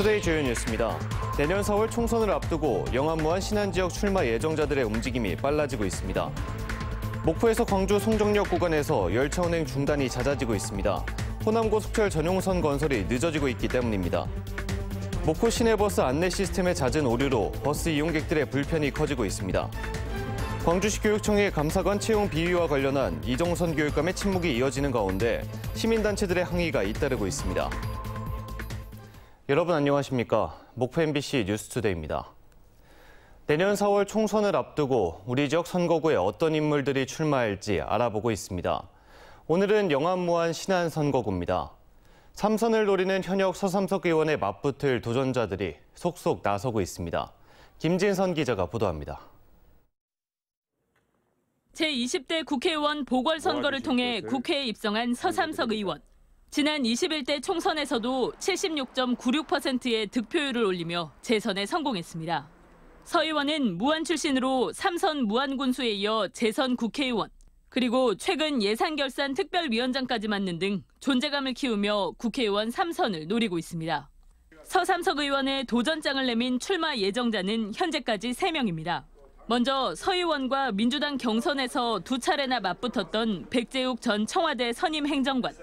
뉴스투데이 주요 뉴스입니다. 내년 4월 총선을 앞두고 영암무안 신안 지역 출마 예정자들의 움직임이 빨라지고 있습니다. 목포에서 광주 송정역 구간에서 열차 운행 중단이 잦아지고 있습니다. 호남고속철 전용선 건설이 늦어지고 있기 때문입니다. 목포 시내버스 안내 시스템의 잦은 오류로 버스 이용객들의 불편이 커지고 있습니다. 광주시 교육청의 감사관 채용 비위와 관련한 이정선 교육감의 침묵이 이어지는 가운데 시민단체들의 항의가 잇따르고 있습니다. 여러분 안녕하십니까? 목포 MBC 뉴스투데이입니다. 내년 4월 총선을 앞두고 우리 지역 선거구에 어떤 인물들이 출마할지 알아보고 있습니다. 오늘은 영암무안 신안 선거구입니다. 3선을 노리는 현역 서삼석 의원에 맞붙을 도전자들이 속속 나서고 있습니다. 김진선 기자가 보도합니다. 제20대 국회의원 보궐선거를 통해 국회에 입성한 서삼석 의원. 지난 21대 총선에서도 76.96%의 득표율을 올리며 재선에 성공했습니다. 서 의원은 무안 출신으로 3선 무안군수에 이어 재선 국회의원, 그리고 최근 예산결산 특별위원장까지 맡는 등 존재감을 키우며 국회의원 3선을 노리고 있습니다. 서삼석 의원의 도전장을 내민 출마 예정자는 현재까지 3명입니다. 먼저 서 의원과 민주당 경선에서 두 차례나 맞붙었던 백재욱 전 청와대 선임 행정관.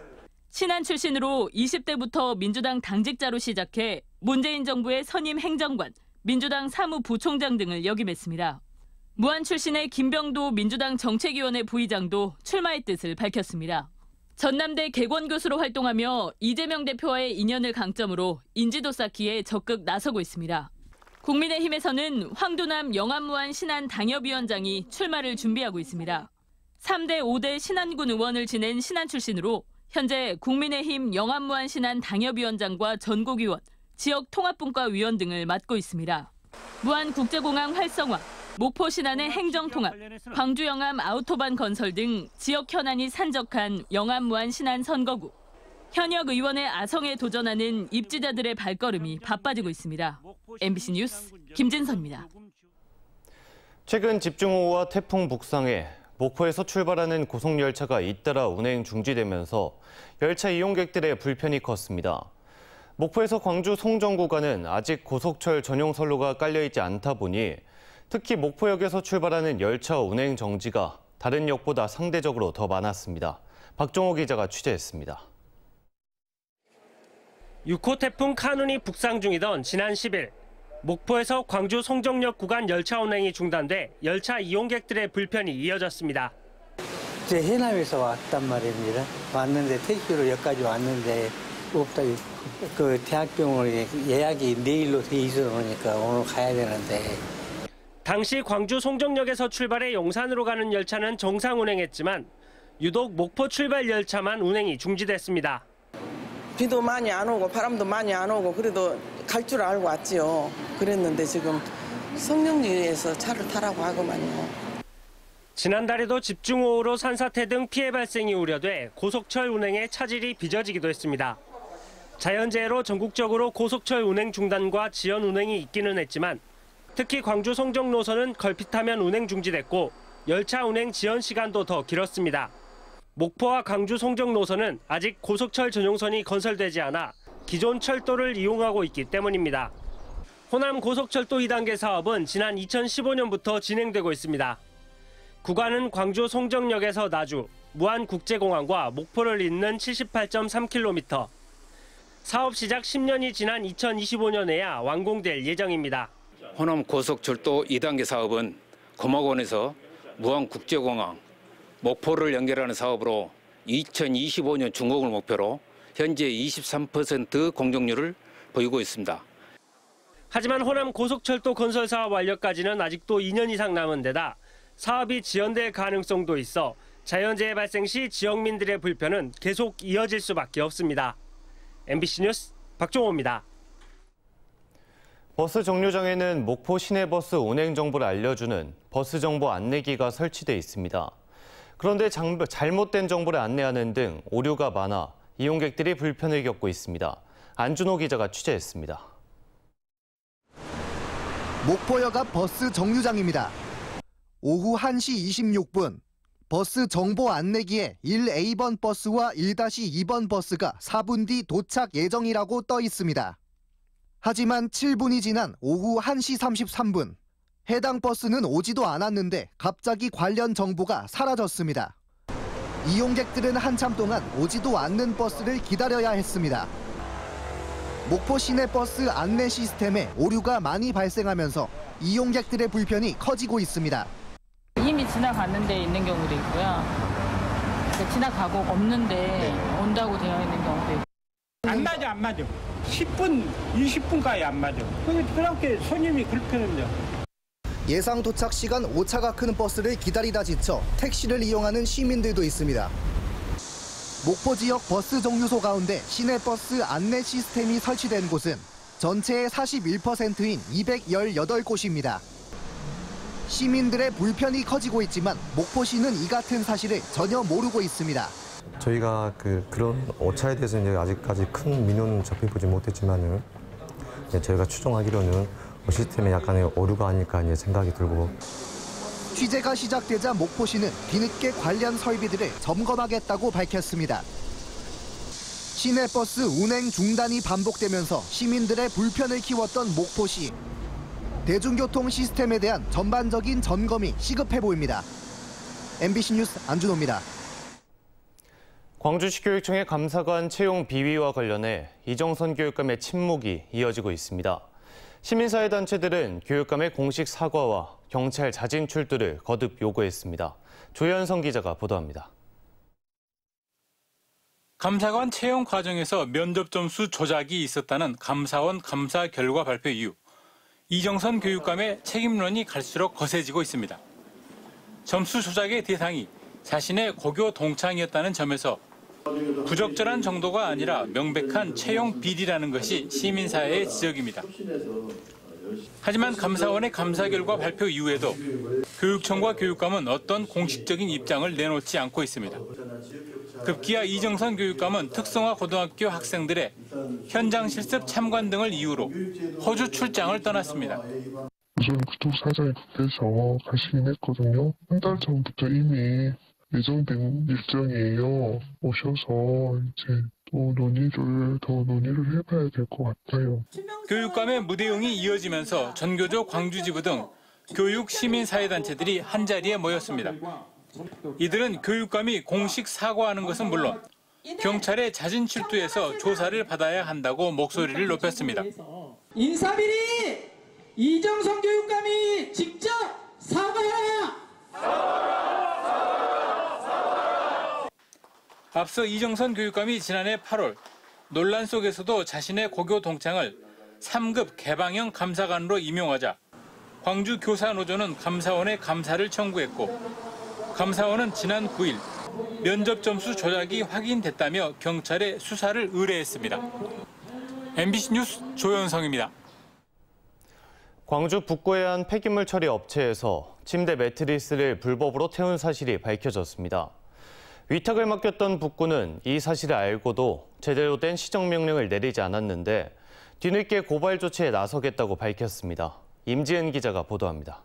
신안 출신으로 20대부터 민주당 당직자로 시작해 문재인 정부의 선임 행정관, 민주당 사무부총장 등을 역임했습니다. 무안 출신의 김병도 민주당 정책위원회 부의장도 출마의 뜻을 밝혔습니다. 전남대 객원교수로 활동하며 이재명 대표와의 인연을 강점으로 인지도 쌓기에 적극 나서고 있습니다. 국민의힘에서는 황두남 영암무안 신안 당협위원장이 출마를 준비하고 있습니다. 3대 5대 신안군 의원을 지낸 신안 출신으로 현재 국민의힘 영암무안 신안 당협위원장과 전국위원, 지역통합분과 위원 등을 맡고 있습니다. 무안국제공항 활성화, 목포 신안의 행정통합, 광주 영암 아우토반 건설 등 지역 현안이 산적한 영암무안 신안 선거구. 현역 의원의 아성에 도전하는 입지자들의 발걸음이 바빠지고 있습니다. MBC 뉴스 김진선입니다. 최근 집중호우와 태풍 북상에 목포에서 출발하는 고속열차가 잇따라 운행 중지되면서 열차 이용객들의 불편이 컸습니다. 목포에서 광주 송정 구간은 아직 고속철 전용 선로가 깔려있지 않다 보니 특히 목포역에서 출발하는 열차 운행 정지가 다른 역보다 상대적으로 더 많았습니다. 박종호 기자가 취재했습니다. 6호 태풍 카눈이 북상 중이던 지난 10일, 목포에서 광주 송정역 구간 열차 운행이 중단돼 열차 이용객들의 불편이 이어졌습니다. 제 해남에서 왔단 말입니다. 왔는데 택시로 여기까지 왔는데 없다. 그 대학병원에 예약이 내일로 돼 있어 보니까 오늘 가야 되는데. 당시 광주 송정역에서 출발해 용산으로 가는 열차는 정상 운행했지만 유독 목포 출발 열차만 운행이 중지됐습니다. 비도 많이 안 오고 바람도 많이 안 오고 그래도 갈 줄 알고 왔지요. 그랬는데 지금 성령리에서 차를 타라고 하고만요. 지난달에도 집중호우로 산사태 등 피해 발생이 우려돼 고속철 운행에 차질이 빚어지기도 했습니다. 자연재해로 전국적으로 고속철 운행 중단과 지연 운행이 있기는 했지만 특히 광주 송정 노선은 걸핏하면 운행 중지됐고 열차 운행 지연 시간도 더 길었습니다. 목포와 광주 송정 노선은 아직 고속철 전용선이 건설되지 않아 기존 철도를 이용하고 있기 때문입니다. 호남 고속철도 2단계 사업은 지난 2015년부터 진행되고 있습니다. 구간은 광주 송정역에서 나주, 무안국제공항과 목포를 잇는 78.3km. 사업 시작 10년이 지난 2025년에야 완공될 예정입니다. 호남 고속철도 2단계 사업은 금호원에서 무안국제공항, 목포를 연결하는 사업으로 2025년 준공을 목표로 현재 23% 공정률을 보이고 있습니다. 하지만 호남 고속철도 건설 사업 완료까지는 아직도 2년 이상 남은 데다 사업이 지연될 가능성도 있어 자연재해 발생 시 지역민들의 불편은 계속 이어질 수밖에 없습니다. MBC 뉴스 박종호입니다. 버스 정류장에는 목포 시내버스 운행 정보를 알려주는 버스 정보 안내기가 설치돼 있습니다. 그런데 잘못된 정보를 안내하는 등 오류가 많아 이용객들이 불편을 겪고 있습니다. 안준호 기자가 취재했습니다. 목포역 앞 버스 정류장입니다. 오후 1시 26분, 버스 정보 안내기에 1A번 버스와 1-2번 버스가 4분 뒤 도착 예정이라고 떠 있습니다. 하지만 7분이 지난 오후 1시 33분, 해당 버스는 오지도 않았는데 갑자기 관련 정보가 사라졌습니다. 이용객들은 한참 동안 오지도 않는 버스를 기다려야 했습니다. 목포 시내 버스 안내 시스템에 오류가 많이 발생하면서 이용객들의 불편이 커지고 있습니다. 이미 지나갔는 데 있는 경우도 있고요. 지나가고 없는데 온다고 되어 있는 경우도 있고. 안 맞아. 10분, 20분까지 안 맞아. 그렇게 손님이 불편합니다. 예상 도착 시간 오차가 큰 버스를 기다리다 지쳐 택시를 이용하는 시민들도 있습니다. 목포 지역 버스 정류소 가운데 시내버스 안내 시스템이 설치된 곳은 전체의 41%인 218곳입니다. 시민들의 불편이 커지고 있지만 목포시는 이 같은 사실을 전혀 모르고 있습니다. 저희가 그런 오차에 대해서는 아직까지 큰 민원은 접해보지 못했지만은 저희가 추정하기로는 시스템에 약간의 오류가 아닐까 생각이 들고. 취재가 시작되자 목포시는 뒤늦게 관련 설비들을 점검하겠다고 밝혔습니다. 시내버스 운행 중단이 반복되면서 시민들의 불편을 키웠던 목포시. 대중교통 시스템에 대한 전반적인 점검이 시급해 보입니다. MBC 뉴스 안준호입니다. 광주시 교육청의 감사관 채용 비위와 관련해 이정선 교육감의 침묵이 이어지고 있습니다. 시민사회단체들은 교육감의 공식 사과와 경찰 자진 출두를 거듭 요구했습니다. 조현성 기자가 보도합니다. 감사관 채용 과정에서 면접 점수 조작이 있었다는 감사원 감사 결과 발표 이후 이정선 교육감의 책임론이 갈수록 거세지고 있습니다. 점수 조작의 대상이 자신의 고교 동창이었다는 점에서 부적절한 정도가 아니라 명백한 채용 비리라는 것이 시민사회의 지적입니다. 하지만 감사원의 감사 결과 발표 이후에도 교육청과 교육감은 어떤 공식적인 입장을 내놓지 않고 있습니다. 급기야 이정선 교육감은 특성화 고등학교 학생들의 현장 실습 참관 등을 이유로 호주 출장을 떠났습니다. 우선 그쪽 사장이 급해서 가시긴 했거든요. 한 달 전부터 이미 예정된 일정이에요. 오셔서 이제 또 논의를 해봐야 될 것 같아요. 교육감의 무대응이 이어지면서 전교조 광주지부 등 교육 시민사회단체들이 한자리에 모였습니다. 이들은 교육감이 공식 사과하는 것은 물론 경찰의 자진 출두해서 조사를 받아야 한다고 목소리를 높였습니다. 인사비리 이정선 교육감이 직접 사과하라! 앞서 이정선 교육감이 지난해 8월 논란 속에서도 자신의 고교 동창을 3급 개방형 감사관으로 임용하자 광주 교사노조는 감사원에 감사를 청구했고 감사원은 지난 9일 면접 점수 조작이 확인됐다며 경찰에 수사를 의뢰했습니다. MBC 뉴스 조현성입니다. 광주 북구의 한 폐기물 처리 업체에서 침대 매트리스를 불법으로 태운 사실이 밝혀졌습니다. 위탁을 맡겼던 북구는 이 사실을 알고도 제대로 된 시정명령을 내리지 않았는데 뒤늦게 고발 조치에 나서겠다고 밝혔습니다. 임지은 기자가 보도합니다.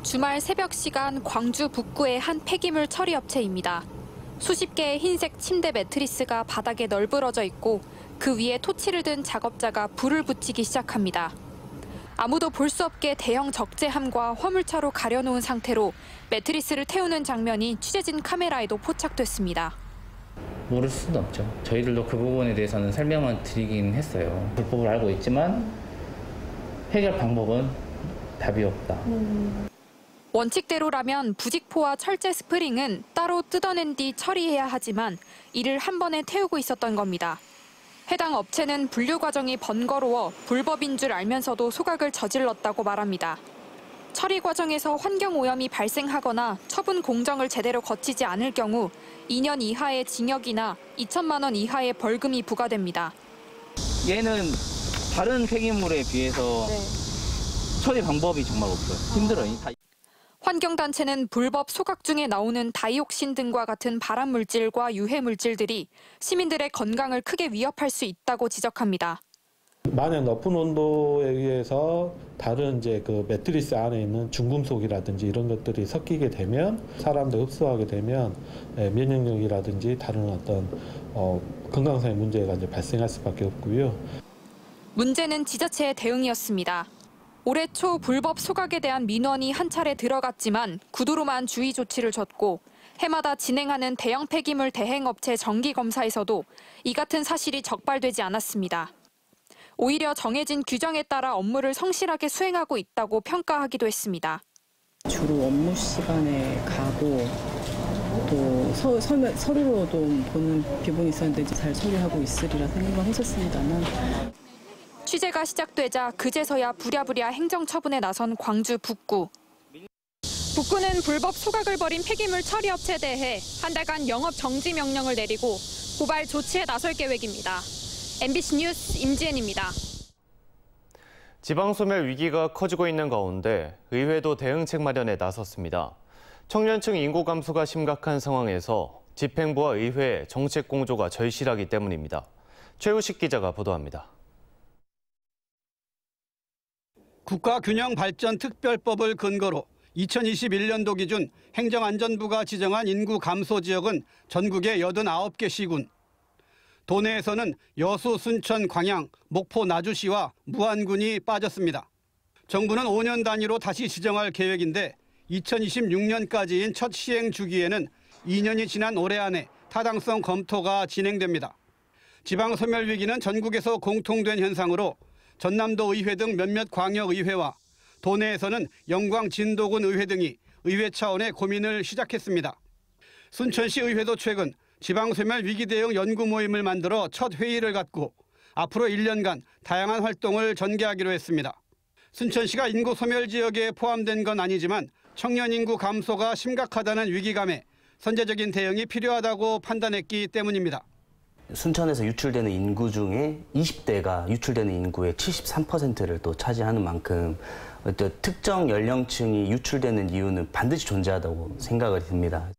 주말 새벽 시간 광주 북구의 한 폐기물 처리 업체입니다. 수십 개의 흰색 침대 매트리스가 바닥에 널브러져 있고 그 위에 토치를 든 작업자가 불을 붙이기 시작합니다. 아무도 볼 수 없게 대형 적재함과 화물차로 가려놓은 상태로 매트리스를 태우는 장면이 취재진 카메라에도 포착됐습니다. 모를 수는 없죠. 저희들도 그 부분에 대해서는 설명을 드리긴 했어요. 불법을 알고 있지만 해결 방법은 답이 없다. 원칙대로라면 부직포와 철제 스프링은 따로 뜯어낸 뒤 처리해야 하지만 이를 한 번에 태우고 있었던 겁니다. 해당 업체는 분류 과정이 번거로워 불법인 줄 알면서도 소각을 저질렀다고 말합니다. 처리 과정에서 환경 오염이 발생하거나 처분 공정을 제대로 거치지 않을 경우 2년 이하의 징역이나 2천만 원 이하의 벌금이 부과됩니다. 얘는 다른 폐기물에 비해서 처리 방법이 정말 없어요. 힘들어요. 환경단체는 불법 소각 중에 나오는 다이옥신 등과 같은 발암물질과 유해물질들이 시민들의 건강을 크게 위협할 수 있다고 지적합니다. 만약 높은 온도에 의해서 다른 이제 그 매트리스 안에 있는 중금속이라든지 이런 것들이 섞이게 되면 사람들 흡수하게 되면 면역력이라든지 다른 어떤 건강상의 문제가 이제 발생할 수밖에 없고요. 문제는 지자체의 대응이었습니다. 올해 초 불법 소각에 대한 민원이 한 차례 들어갔지만 구두로만 주의 조치를 줬고 해마다 진행하는 대형 폐기물 대행업체 정기 검사에서도 이 같은 사실이 적발되지 않았습니다. 오히려 정해진 규정에 따라 업무를 성실하게 수행하고 있다고 평가하기도 했습니다. 주로 업무 시간에 가고 또 서류로도 보는 기분이 있었는데 잘 처리하고 있으리라 생각을 했었습니다만. 취재가 시작되자 그제서야 부랴부랴 행정처분에 나선 광주 북구. 북구는 불법 소각을 벌인 폐기물 처리업체에 대해 한 달간 영업 정지 명령을 내리고 고발 조치에 나설 계획입니다. MBC 뉴스 임지은입니다. 지방소멸 위기가 커지고 있는 가운데 의회도 대응책 마련에 나섰습니다. 청년층 인구 감소가 심각한 상황에서 집행부와 의회의 정책 공조가 절실하기 때문입니다. 최우식 기자가 보도합니다. 국가균형발전특별법을 근거로 2021년도 기준 행정안전부가 지정한 인구 감소 지역은 전국의 89개 시군. 도내에서는 여수, 순천, 광양, 목포, 나주시와 무안군이 빠졌습니다. 정부는 5년 단위로 다시 지정할 계획인데 2026년까지인 첫 시행 주기에는 2년이 지난 올해 안에 타당성 검토가 진행됩니다. 지방소멸 위기는 전국에서 공통된 현상으로 전남도 의회 등 몇몇 광역의회와 도내에서는 영광 진도군 의회 등이 의회 차원의 고민을 시작했습니다. 순천시 의회도 최근 지방소멸 위기 대응 연구 모임을 만들어 첫 회의를 갖고 앞으로 1년간 다양한 활동을 전개하기로 했습니다. 순천시가 인구 소멸 지역에 포함된 건 아니지만 청년 인구 감소가 심각하다는 위기감에 선제적인 대응이 필요하다고 판단했기 때문입니다. 순천에서 유출되는 인구 중에 20대가 유출되는 인구의 73%를 또 차지하는 만큼 어떤 특정 연령층이 유출되는 이유는 반드시 존재하다고 생각을 듭니다.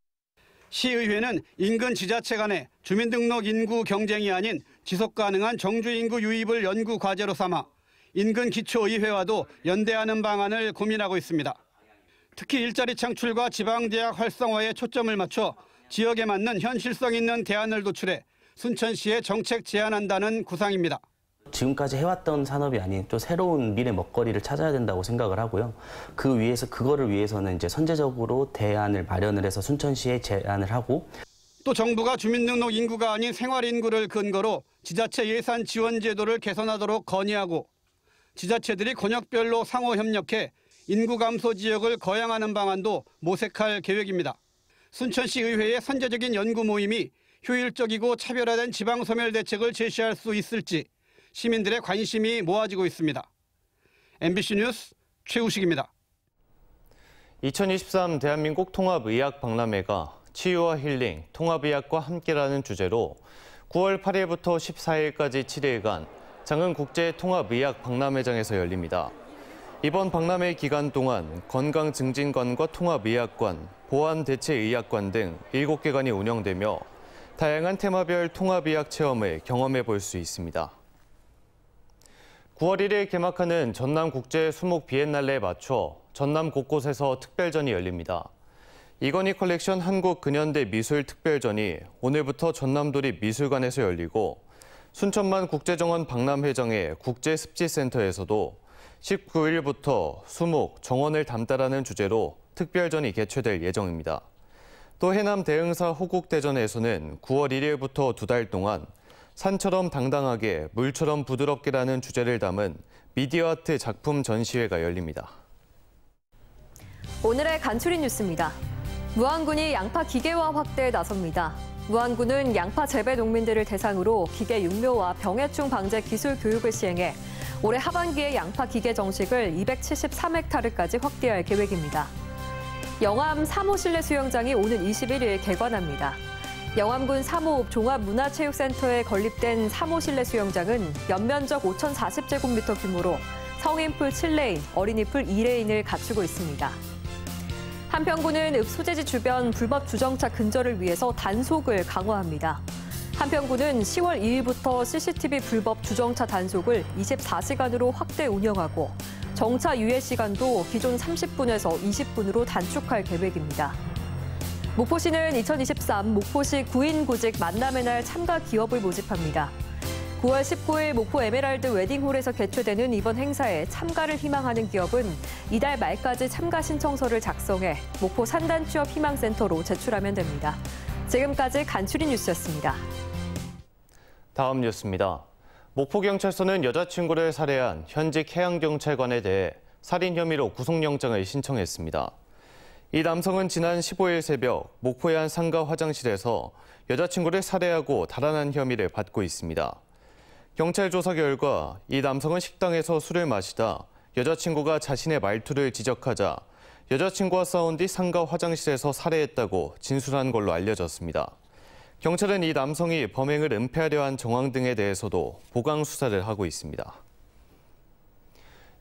시의회는 인근 지자체 간의 주민등록 인구 경쟁이 아닌 지속가능한 정주인구 유입을 연구 과제로 삼아 인근 기초의회와도 연대하는 방안을 고민하고 있습니다. 특히 일자리 창출과 지방대학 활성화에 초점을 맞춰 지역에 맞는 현실성 있는 대안을 도출해 순천시에 정책 제안한다는 구상입니다. 지금까지 해왔던 산업이 아닌 또 새로운 미래 먹거리를 찾아야 된다고 생각을 하고요. 그거를 위해서는 이제 선제적으로 대안을 마련을 해서 순천시에 제안을 하고 또 정부가 주민등록 인구가 아닌 생활인구를 근거로 지자체 예산 지원 제도를 개선하도록 건의하고 지자체들이 권역별로 상호 협력해 인구 감소 지역을 거양하는 방안도 모색할 계획입니다. 순천시 의회의 선제적인 연구 모임이 효율적이고 차별화된 지방소멸 대책을 제시할 수 있을지 시민들의 관심이 모아지고 있습니다. MBC 뉴스 최우식입니다. 2023 대한민국 통합의학박람회가 치유와 힐링, 통합의학과 함께라는 주제로 9월 8일부터 14일까지 7일간 장흥국제통합의학박람회장에서 열립니다. 이번 박람회 기간 동안 건강증진관과 통합의학관, 보안대체의학관 등 7개관이 운영되며 다양한 테마별 통합의학 체험을 경험해 볼 수 있습니다. 9월 1일 개막하는 전남국제 수목 비엔날레에 맞춰 전남 곳곳에서 특별전이 열립니다. 이건희 컬렉션 한국 근현대 미술 특별전이 오늘부터 전남도립 미술관에서 열리고 순천만 국제정원 박람회장의 국제습지센터에서도 19일부터 수목, 정원을 담다라는 주제로 특별전이 개최될 예정입니다. 또 해남 대흥사 호국대전에서는 9월 1일부터 2달 동안 산처럼 당당하게, 물처럼 부드럽게라는 주제를 담은 미디어 아트 작품 전시회가 열립니다. 오늘의 간추린 뉴스입니다. 무안군이 양파 기계화 확대에 나섭니다. 무안군은 양파 재배 농민들을 대상으로 기계 육묘와 병해충 방제 기술 교육을 시행해 올해 하반기에 양파 기계 정식을 273헥타르까지 확대할 계획입니다. 영암 3호 실내 수영장이 오는 21일 개관합니다. 영암군 3호 종합문화체육센터에 건립된 3호 실내 수영장은 연면적 5,040제곱미터 규모로 성인풀 7레인, 어린이풀 2레인을 갖추고 있습니다. 한평군은 읍소재지 주변 불법 주정차 근절을 위해서 단속을 강화합니다. 한평구는 10월 2일부터 CCTV 불법 주정차 단속을 24시간으로 확대 운영하고 정차 유예 시간도 기존 30분에서 20분으로 단축할 계획입니다. 목포시는 2023 목포시 구인구직 만남의 날 참가 기업을 모집합니다. 9월 19일 목포 에메랄드 웨딩홀에서 개최되는 이번 행사에 참가를 희망하는 기업은 이달 말까지 참가 신청서를 작성해 목포 산단취업희망센터로 제출하면 됩니다. 지금까지 간추린 뉴스였습니다. 다음 뉴스입니다. 목포경찰서는 여자친구를 살해한 현직 해양경찰관에 대해 살인 혐의로 구속영장을 신청했습니다. 이 남성은 지난 15일 새벽 목포의 한 상가 화장실에서 여자친구를 살해하고 달아난 혐의를 받고 있습니다. 경찰 조사 결과 이 남성은 식당에서 술을 마시다 여자친구가 자신의 말투를 지적하자 여자친구와 싸운 뒤 상가 화장실에서 살해했다고 진술한 걸로 알려졌습니다. 경찰은 이 남성이 범행을 은폐하려 한 정황 등에 대해서도 보강 수사를 하고 있습니다.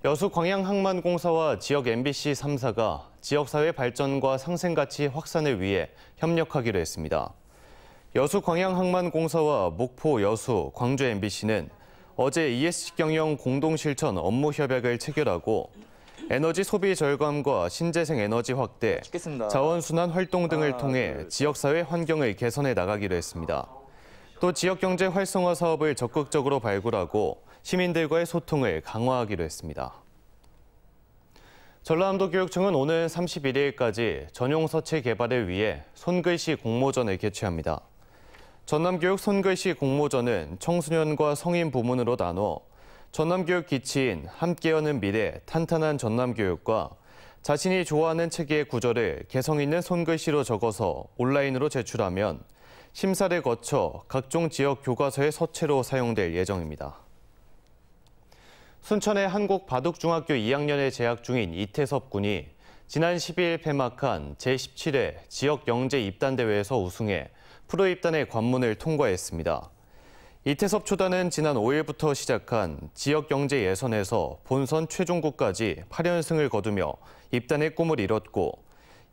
여수 광양항만공사와 지역 MBC 3사가 지역사회 발전과 상생가치 확산을 위해 협력하기로 했습니다. 여수 광양항만공사와 목포, 여수, 광주 MBC는 어제 ESG 경영 공동실천 업무 협약을 체결하고 에너지 소비 절감과 신재생 에너지 확대, 자원순환 활동 등을 통해 지역사회 환경을 개선해 나가기로 했습니다. 또 지역경제 활성화 사업을 적극적으로 발굴하고 시민들과의 소통을 강화하기로 했습니다. 전라남도 교육청은 오는 31일까지 전용 서체 개발을 위해 손글씨 공모전을 개최합니다. 전남교육 손글씨 공모전은 청소년과 성인 부문으로 나눠 전남교육 기치인 함께 여는 미래 탄탄한 전남교육과 자신이 좋아하는 책의 구절을 개성 있는 손글씨로 적어서 온라인으로 제출하면 심사를 거쳐 각종 지역 교과서의 서체로 사용될 예정입니다. 순천의 한국바둑중학교 2학년에 재학 중인 이태섭 군이 지난 12일 폐막한 제17회 지역영재 입단대회에서 우승해 프로 입단의 관문을 통과했습니다. 이태섭 초단은 지난 5일부터 시작한 지역경제 예선에서 본선 최종국까지 8연승을 거두며 입단의 꿈을 이뤘고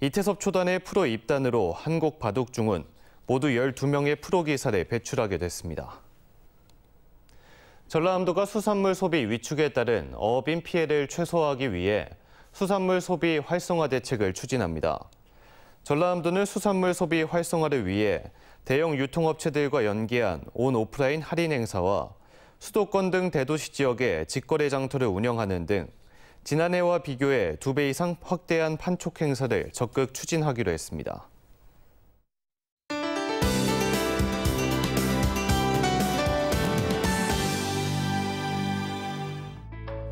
이태섭 초단의 프로 입단으로 한국바둑중은 모두 12명의 프로 기사를 배출하게 됐습니다. 전라남도가 수산물 소비 위축에 따른 어업인 피해를 최소화하기 위해 수산물 소비 활성화 대책을 추진합니다. 전라남도는 수산물 소비 활성화를 위해 대형 유통업체들과 연계한 온 오프라인 할인 행사와 수도권 등 대도시 지역에 직거래 장터를 운영하는 등 지난해와 비교해 2배 이상 확대한 판촉 행사를 적극 추진하기로 했습니다.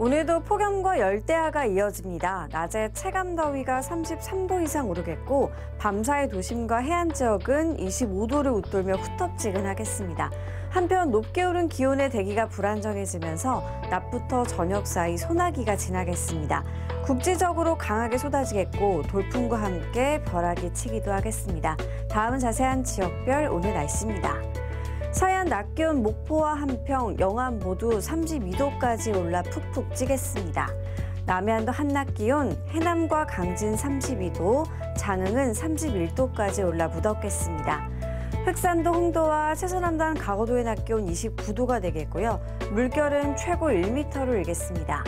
오늘도 폭염과 열대야가 이어집니다. 낮에 체감 더위가 33도 이상 오르겠고 밤사이 도심과 해안 지역은 25도를 웃돌며 후텁지근하겠습니다. 한편 높게 오른 기온의 대기가 불안정해지면서 낮부터 저녁 사이 소나기가 지나겠습니다. 국지적으로 강하게 쏟아지겠고 돌풍과 함께 벼락이 치기도 하겠습니다. 다음은 자세한 지역별 오늘 날씨입니다. 서해안 낮 기온 목포와 한평, 영암 모두 32도까지 올라 푹푹 찌겠습니다. 남해안도 한낮 기온, 해남과 강진 32도, 장흥은 31도까지 올라 무덥겠습니다. 흑산도 홍도와 최서남단 가거도의 낮 기온 29도가 되겠고요. 물결은 최고 1m로 일겠습니다.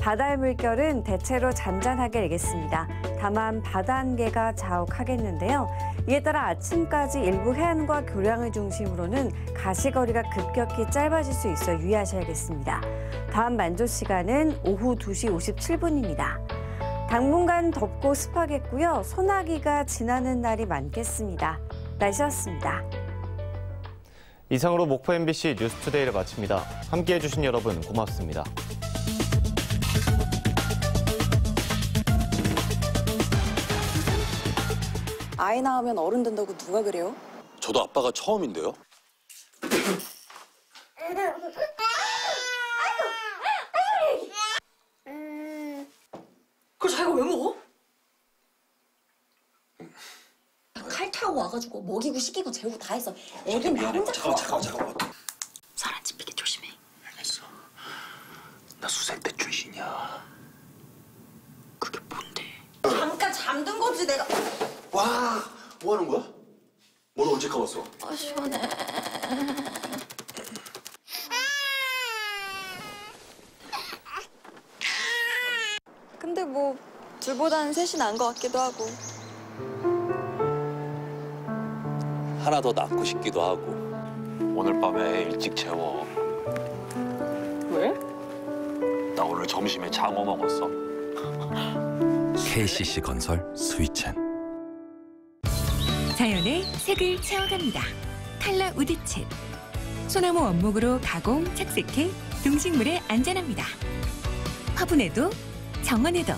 바다의 물결은 대체로 잔잔하게 일겠습니다. 다만 바다 안개가 자욱하겠는데요. 이에 따라 아침까지 일부 해안과 교량을 중심으로는 가시거리가 급격히 짧아질 수 있어 유의하셔야겠습니다. 다음 만조 시간은 오후 2시 57분입니다. 당분간 덥고 습하겠고요. 소나기가 지나는 날이 많겠습니다. 날씨였습니다. 이상으로 목포 MBC 뉴스투데이를 마칩니다. 함께해 주신 여러분 고맙습니다. 아이 낳으면 어른 된다고 누가 그래요? 저도 아빠가 처음인데요. 그걸 자기가 왜 먹어? 칼 타고 와가지고 먹이고 씻기고 재우고 다 했어. 애긴 왜 혼자 잠깐만. 살 안 찝히게 조심해. 알겠어. 나 수색대 출신이야. 그게 뭔데? 잠깐 잠든 거지 내가. 와, 뭐 하는 거야? 머리 언제 감았어? 아 시원해. 근데 뭐 둘보다는 셋이 나은 것 같기도 하고. 하나 더 낳고 싶기도 하고. 오늘 밤에 일찍 재워. 왜? 나 오늘 점심에 장어 먹었어. KCC 건설 스위첸. 자연의 색을 채워갑니다. 칼라 우드칩. 소나무 원목으로 가공, 착색해 동식물에 안전합니다. 화분에도 정원에도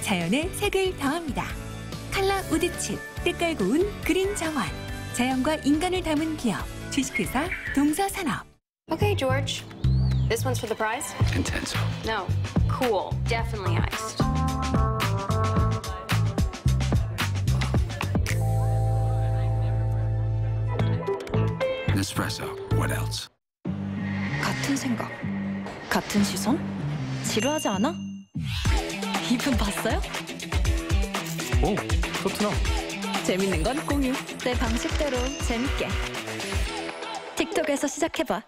자연의 색을 더합니다. 칼라 우드칩. 때깔 고운 그린 정원. 자연과 인간을 담은 기업. 주식회사 동서산업. Okay, George. This one's for the prize? Intenso. No. Cool. Definitely iced. Nespresso. What else? 같은 생각, 같은 시선? 지루하지 않아? 이분 봤어요? 오, 토트넘. 재밌는 건 공유. 내 방식대로 재밌게. 틱톡에서 시작해봐.